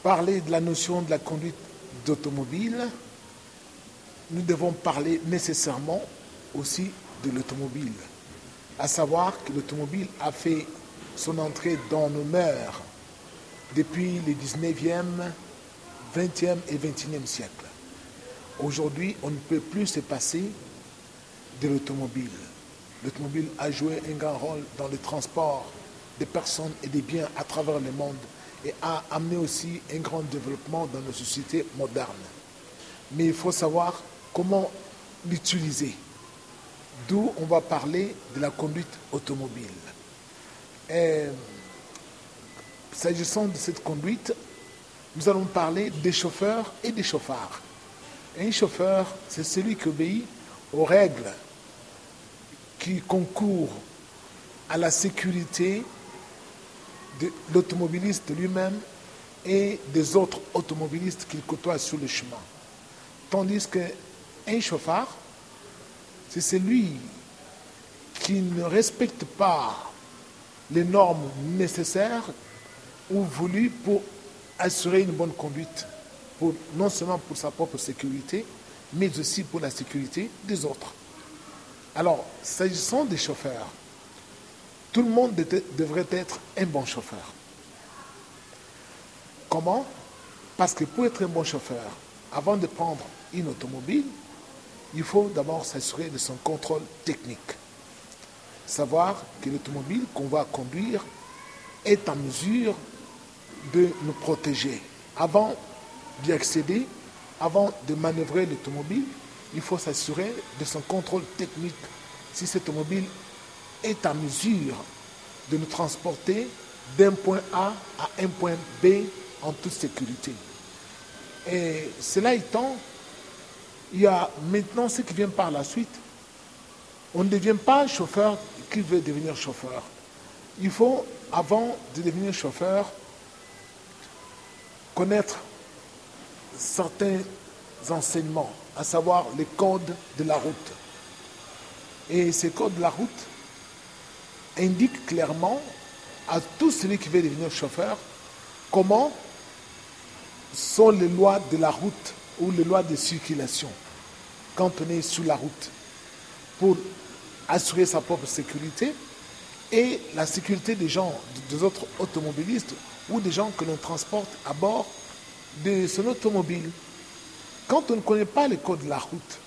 parler de la notion de la conduite d'automobile, nous devons parler nécessairement aussi de l'automobile. À savoir que l'automobile a fait son entrée dans nos mœurs depuis le 19e, 20e et 21e siècle. Aujourd'hui, on ne peut plus se passer de l'automobile. L'automobile a joué un grand rôle dans le transport des personnes et des biens à travers le monde et a amené aussi un grand développement dans nos sociétés modernes. Mais il faut savoir comment l'utiliser. D'où on va parler de la conduite automobile. Et, s'agissant de cette conduite, nous allons parler des chauffeurs et des chauffards. Un chauffeur, c'est celui qui obéit aux règles qui concourent à la sécurité de l'automobiliste lui-même et des autres automobilistes qu'il côtoie sur le chemin. Tandis qu'un chauffard, c'est celui qui ne respecte pas les normes nécessaires ou voulues pour assurer une bonne conduite, non seulement pour sa propre sécurité, mais aussi pour la sécurité des autres. Alors, s'agissant des chauffeurs, tout le monde devrait être un bon chauffeur. Comment? Parce que pour être un bon chauffeur, avant de prendre une automobile, il faut d'abord s'assurer de son contrôle technique. Savoir que l'automobile qu'on va conduire est en mesure de nous protéger. Avant d'y accéder, avant de manœuvrer l'automobile, il faut s'assurer de son contrôle technique. Si cette automobile est en mesure de nous transporter d'un point A à un point B en toute sécurité. Et cela étant, il y a maintenant ce qui vient par la suite. On ne devient pas chauffeur qui veut devenir chauffeur. Il faut, avant de devenir chauffeur, connaître certains enseignements, à savoir les codes de la route. Et ces codes de la route indiquent clairement à tout celui qui veut devenir chauffeur comment sont les lois de la route ou les lois de circulation quand on est sur la route pour assurer sa propre sécurité et la sécurité des gens, des autres automobilistes ou des gens que l'on transporte à bord de son automobile. Quand on ne connaît pas les codes de la route,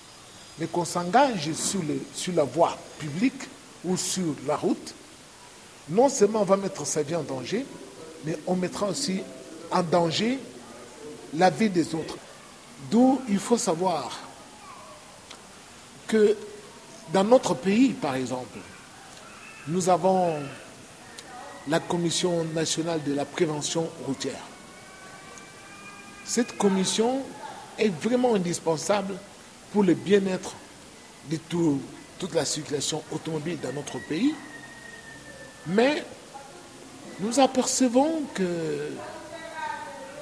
mais qu'on s'engage sur la voie publique ou sur la route, non seulement on va mettre sa vie en danger, mais on mettra aussi en danger la vie des autres. D'où il faut savoir que dans notre pays, par exemple, nous avons la Commission nationale de la prévention routière. Cette commission est vraiment indispensable pour le bien-être de toute la circulation automobile dans notre pays. Mais nous apercevons que,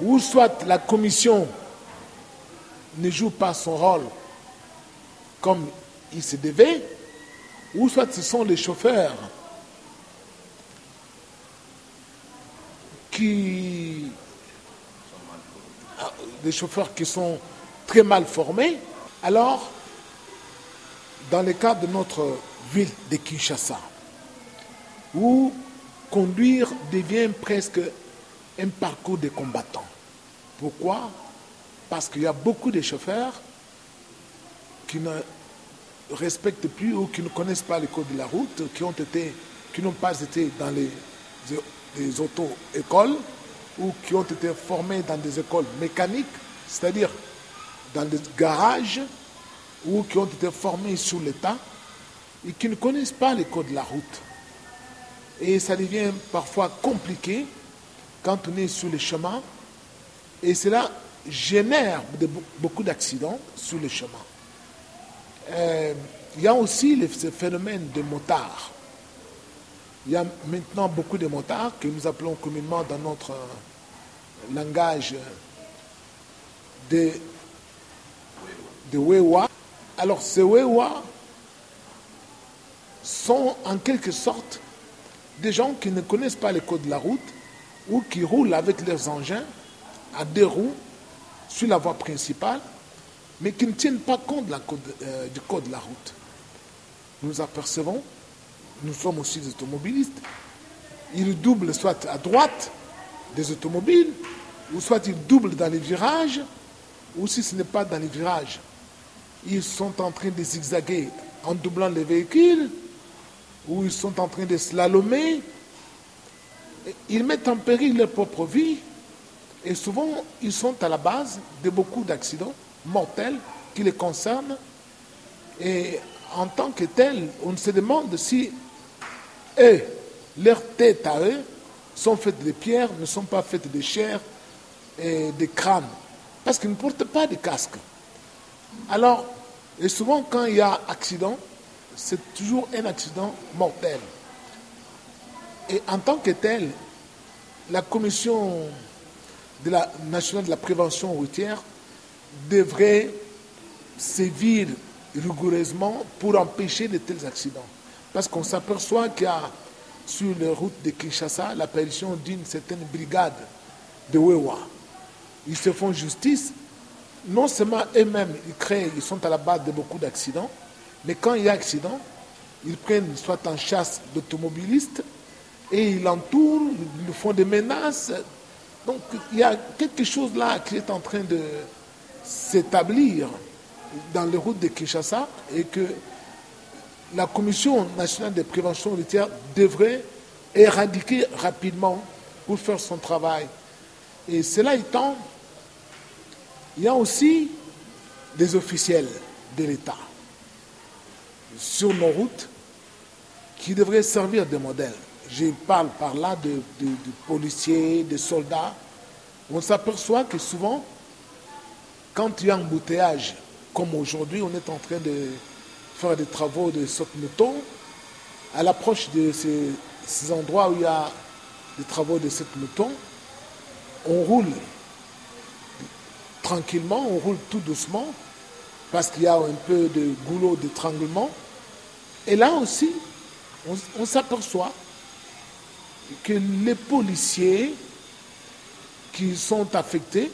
ou soit la commission ne joue pas son rôle comme il se devait, ou soit ce sont les chauffeurs qui sont très mal formés. Alors, dans le cas de notre ville de Kinshasa, où conduire devient presque un parcours de combattants. Pourquoi? Parce qu'il y a beaucoup de chauffeurs qui ne respectent plus ou qui ne connaissent pas les codes de la route, qui n'ont pas été dans les auto-écoles ou qui ont été formés dans des écoles mécaniques, c'est-à-dire dans des garages ou qui ont été formés sur l'État et qui ne connaissent pas les codes de la route. Et ça devient parfois compliqué quand on est sur les chemins et cela génère beaucoup d'accidents sur les chemins. Il y a aussi ce phénomène de motards. Il y a maintenant beaucoup de motards que nous appelons communément dans notre langage de Wewa. Alors ces Wewa sont en quelque sorte des gens qui ne connaissent pas les codes de la route ou qui roulent avec leurs engins à 2 roues sur la voie principale, mais qui ne tiennent pas compte du code de la route. Nous apercevons, nous sommes aussi des automobilistes, ils doublent soit à droite des automobiles, ou soit ils doublent dans les virages, ou si ce n'est pas dans les virages, ils sont en train de zigzaguer en doublant les véhicules, ou ils sont en train de slalomer. Ils mettent en péril leur propre vie, et souvent ils sont à la base de beaucoup d'accidents mortels qui les concernent. Et en tant que tels, on se demande si eux, leurs têtes à eux, sont faites de pierre, ne sont pas faites de chair et de crâne, parce qu'ils ne portent pas de casque. Alors, et souvent quand il y a accident, c'est toujours un accident mortel. Et en tant que tel, la Commission nationale de la prévention routière devrait sévir rigoureusement pour empêcher de tels accidents. Parce qu'on s'aperçoit qu'il y a sur les routes de Kinshasa l'apparition d'une certaine brigade de Wewa. Ils se font justice. Non seulement eux-mêmes, ils sont à la base de beaucoup d'accidents, mais quand il y a accident, ils prennent soit en chasse d'automobilistes et ils l'entourent, ils font des menaces. Donc il y a quelque chose là qui est en train de s'établir dans les routes de Kinshasa et que la Commission nationale de prévention routière devrait éradiquer rapidement pour faire son travail. Et cela étant, il y a aussi des officiels de l'État sur nos routes qui devraient servir de modèle. Je parle par là de policiers, de soldats. On s'aperçoit que souvent, quand il y a un embouteillage, comme aujourd'hui, on est en train de faire des travaux de saute-mouton, à l'approche de ces endroits où il y a des travaux de saute-mouton, on roule tranquillement, on roule tout doucement, parce qu'il y a un peu de goulot d'étranglement. Et là aussi, on s'aperçoit que les policiers qui sont affectés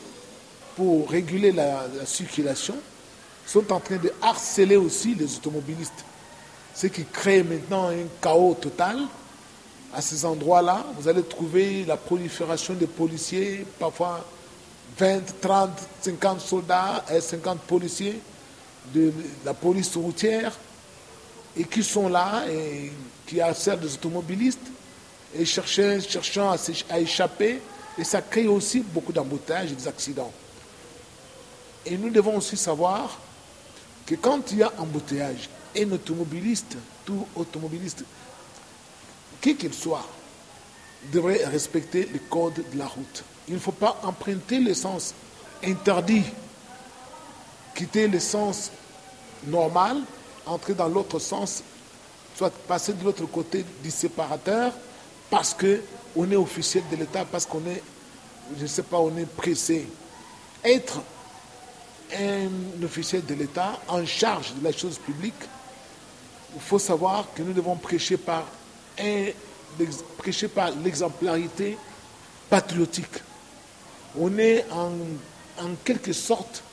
pour réguler la circulation sont en train de harceler aussi les automobilistes. Ce qui crée maintenant un chaos total. À ces endroits-là, vous allez trouver la prolifération des policiers, parfois 20, 30, 50 soldats et 50 policiers de la police routière et qui sont là et qui harcèlent des automobilistes et cherchant à échapper, et ça crée aussi beaucoup d'embouteillages et des accidents. Et nous devons aussi savoir que quand il y a embouteillage, un automobiliste, tout automobiliste, qui qu'il soit, devrait respecter les codes de la route. Il ne faut pas emprunter le sens interdit, quitter le sens normal, entrer dans l'autre sens, soit passer de l'autre côté du séparateur, parce qu'on est officiel de l'État, parce qu'on est, je ne sais pas, on est pressé. Être un officiel de l'État en charge de la chose publique, il faut savoir que nous devons prêcher par l'exemplarité patriotique. On est en quelque sorte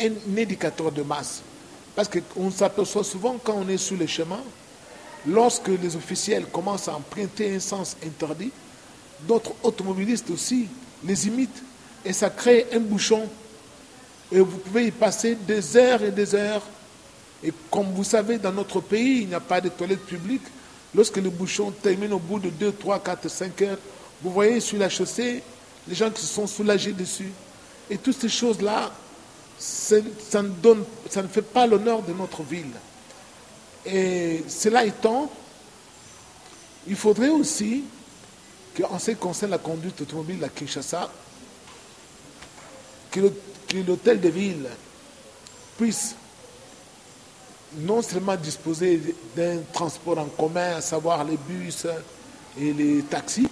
un éducateur de masse. Parce qu'on s'aperçoit souvent quand on est sur le chemin, lorsque les officiels commencent à emprunter un sens interdit, d'autres automobilistes aussi les imitent et ça crée un bouchon. Et vous pouvez y passer des heures et des heures. Et comme vous savez, dans notre pays, il n'y a pas de toilettes publiques. Lorsque le bouchon termine au bout de 2, 3, 4, 5 heures, vous voyez sur la chaussée les gens qui se sont soulagés dessus. Et toutes ces choses-là, ça ne fait pas l'honneur de notre ville. Et cela étant, il faudrait aussi qu'en ce qui concerne la conduite automobile à Kinshasa, que l'hôtel de ville puisse non seulement disposer d'un transport en commun, à savoir les bus et les taxis,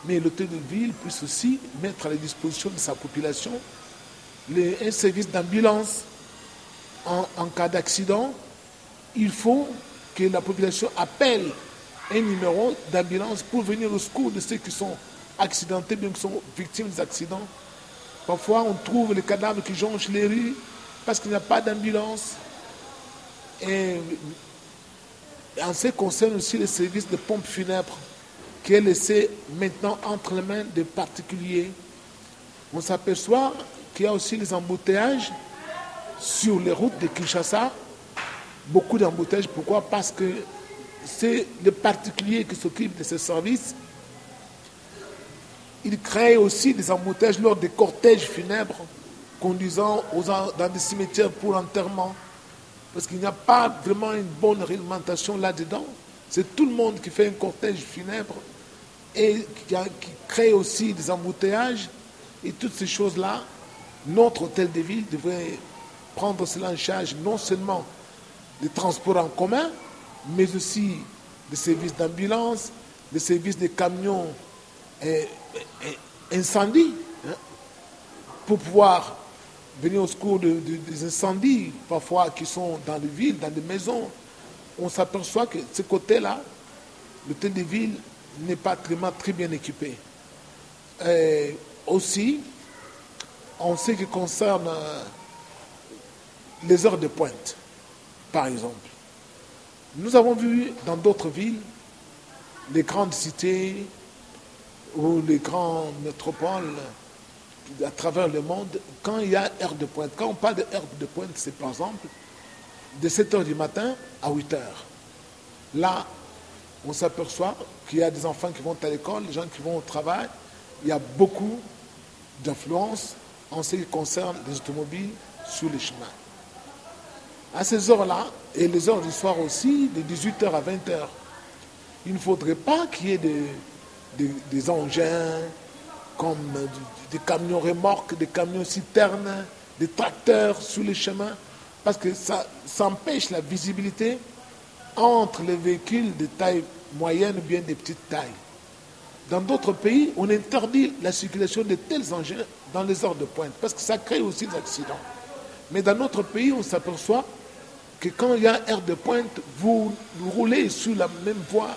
mais l'hôtel de ville puisse aussi mettre à la disposition de sa population un service d'ambulance en cas d'accident. Il faut que la population appelle un numéro d'ambulance pour venir au secours de ceux qui sont accidentés, bien qui sont victimes des accidents. Parfois, on trouve les cadavres qui jonchent les rues parce qu'il n'y a pas d'ambulance. Et en ce qui concerne aussi le service de pompe funèbre qui est laissé maintenant entre les mains des particuliers, on s'aperçoit qu'il y a aussi les embouteillages sur les routes de Kinshasa. Beaucoup d'embouteillages. Pourquoi? Parce que c'est les particuliers qui s'occupent de ce service. Ils créent aussi des embouteillages lors des cortèges funèbres conduisant dans des cimetières pour enterrement. Parce qu'il n'y a pas vraiment une bonne réglementation là-dedans. C'est tout le monde qui fait un cortège funèbre et qui crée aussi des embouteillages. Et toutes ces choses-là, notre hôtel de ville devrait prendre cela en charge, non seulement des transports en commun, mais aussi des services d'ambulance, des services de camions incendie, hein, pour pouvoir venir au secours des incendies, parfois qui sont dans les villes, dans les maisons. On s'aperçoit que ce côté-là, l'hôtel de ville n'est pas très bien équipé. Aussi, en ce qui concerne les heures de pointe, par exemple, nous avons vu dans d'autres villes, les grandes cités ou les grandes métropoles à travers le monde, quand il y a heure de pointe, quand on parle de heure de pointe, c'est par exemple de 7 heures du matin à 8 heures. Là, on s'aperçoit qu'il y a des enfants qui vont à l'école, des gens qui vont au travail. Il y a beaucoup d'influence en ce qui concerne les automobiles sur les chemins. À ces heures-là, et les heures du soir aussi, de 18h à 20h, il ne faudrait pas qu'il y ait des engins comme des camions remorques, des camions citernes, des tracteurs sur les chemins, parce que ça empêche la visibilité entre les véhicules de taille moyenne ou bien de petite taille. Dans d'autres pays, on interdit la circulation de tels engins dans les heures de pointe, parce que ça crée aussi des accidents. Mais dans notre pays, on s'aperçoit que quand il y a heure de pointe, vous roulez sur la même voie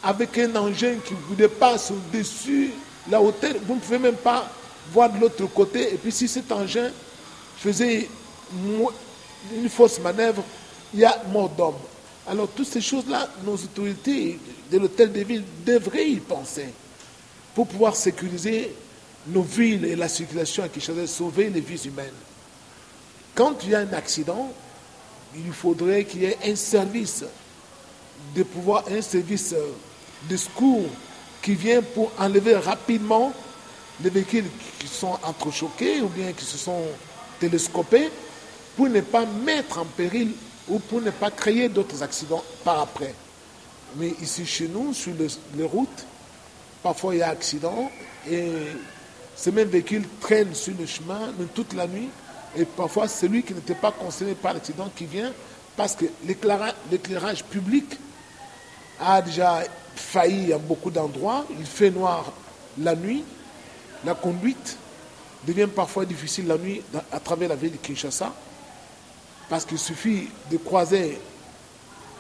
avec un engin qui vous dépasse au-dessus, la hauteur, vous ne pouvez même pas voir de l'autre côté. Et puis si cet engin faisait une fausse manœuvre, il y a mort d'homme. Alors toutes ces choses-là, nos autorités de l'hôtel de ville devraient y penser pour pouvoir sécuriser nos villes et la circulation à Kinshasa, sauver les vies humaines. Quand il y a un accident, il faudrait qu'il y ait un service un service de secours qui vient pour enlever rapidement les véhicules qui sont entrechoqués ou bien qui se sont télescopés pour ne pas mettre en péril ou pour ne pas créer d'autres accidents par après. Mais ici chez nous, sur les routes, parfois il y a accident et ces mêmes véhicules traînent sur le chemin toute la nuit et parfois celui qui n'était pas concerné par l'accident qui vient parce que l'éclairage public a déjà failli à beaucoup d'endroits, il fait noir la nuit, la conduite devient parfois difficile la nuit à travers la ville de Kinshasa parce qu'il suffit de croiser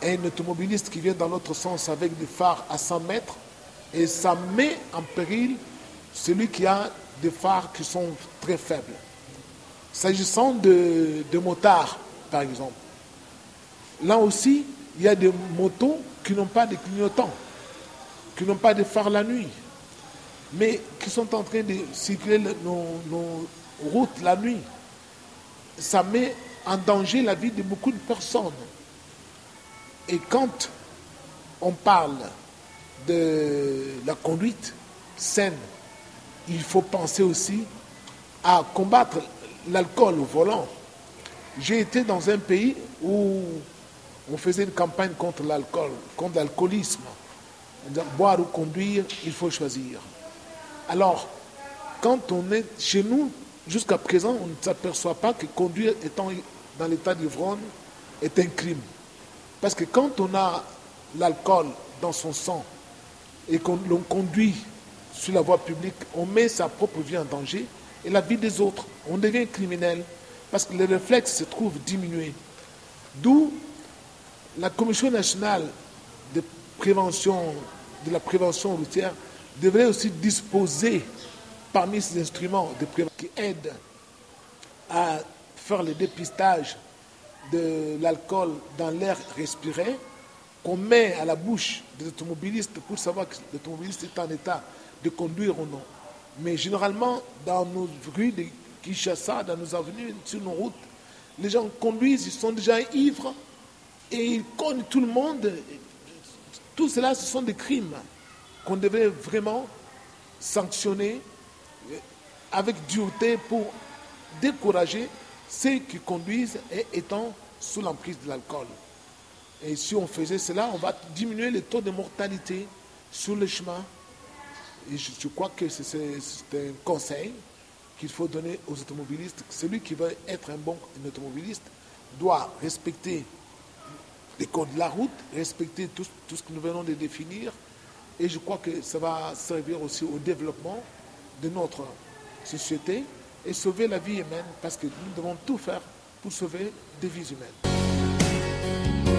un automobiliste qui vient dans l'autre sens avec des phares à 100 mètres et ça met en péril celui qui a des phares qui sont très faibles. S'agissant de motards, par exemple, là aussi, il y a des motos qui n'ont pas de clignotants, qui n'ont pas de phares la nuit, mais qui sont en train de circuler nos routes la nuit. Ça met en danger la vie de beaucoup de personnes. Et quand on parle de la conduite saine, il faut penser aussi à combattre l'alcool au volant. J'ai été dans un pays où on faisait une campagne contre l'alcool, contre l'alcoolisme. Boire ou conduire, il faut choisir. Alors, quand on est chez nous, jusqu'à présent, on ne s'aperçoit pas que conduire étant dans l'état d'ivrogne est un crime. Parce que quand on a l'alcool dans son sang et qu'on conduit sur la voie publique, on met sa propre vie en danger et la vie des autres. On devient criminel parce que les réflexes se trouvent diminués. D'où la Commission nationale de la prévention routière devrait aussi disposer parmi ces instruments de prévention qui aident à faire le dépistage de l'alcool dans l'air respiré, qu'on met à la bouche des automobilistes pour savoir que l'automobiliste est en état de conduire ou non. Mais généralement, dans nos rues de Kinshasa, dans nos avenues, sur nos routes, les gens conduisent, ils sont déjà ivres et ils cognent tout le monde. Tout cela, ce sont des crimes qu'on devait vraiment sanctionner avec dureté pour décourager ceux qui conduisent et étant sous l'emprise de l'alcool. Et si on faisait cela, on va diminuer le taux de mortalité sur le chemin. Et je crois que c'est un conseil qu'il faut donner aux automobilistes. Celui qui veut être un bon automobiliste doit respecter les codes de la route, respecter tout ce que nous venons de définir. Et je crois que ça va servir aussi au développement de notre société et sauver la vie humaine, parce que nous devons tout faire pour sauver des vies humaines.